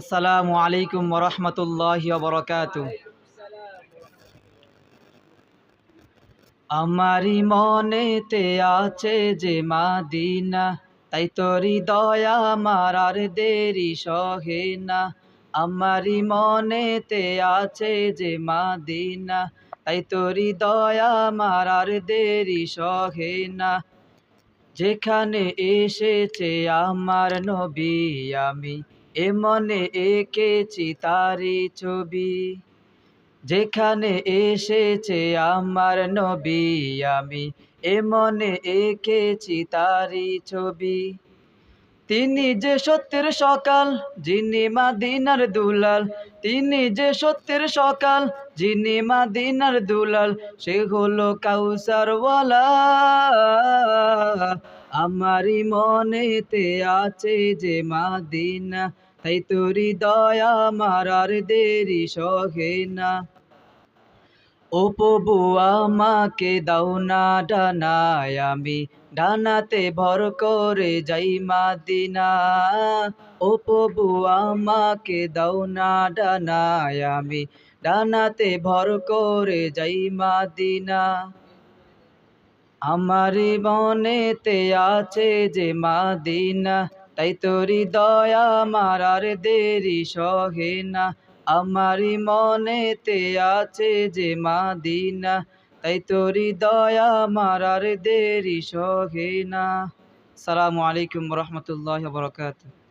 আসসালামু আলাইকুম ওয়া রাহমাতুল্লাহি ওয়া বারাকাতুহু। আমারি মনেতে আছে যে মাদিনা, তাই তোর হৃদয় আমার আর দেরি সহে না। আমারি মনেতে আছে যে মাদিনা, তাই তোর হৃদয় আমার আর দেরি সহে না। যেখানে এসেছে আমার নবী, আমি এ মনে এঁকেছি তারি ছবি। যেখানে এসেছে আমার নবী, আমি এ মনে এঁকেছি তারি ছবি। তিনি যে সত্যের সকাল, যিনি মাদিনার দুলাল। তিনি যে সত্যের সকাল, যিনি মাদিনার দুলাল। সে হলো কাউসারওয়ালা। আমারি মনেতে আছে যে মাদিনা, তাই তোরি দয়া আমার আর দেরি সহে না। ও প্রভু আমাকে দাও না ডানায়, আমি ডানাতে ভর করে যাই মাদিনা। ও প্রভু আমাকে দাও না ডানায়, আমি ডানাতে ভর করে যাই মাদিনা। আমারি মনেতে আছে যে মাদিনা, তাই তোরি দয়া আমার আর দেরি সহে না। আমারি মনেতে আছে যে মাদিনা, তাই তোরি দয়া আমার আর দেরি সহে না। আসসালামু আলাইকুম ওয়া রাহমাতুল্লাহি ওয়া বারাকাতুহু।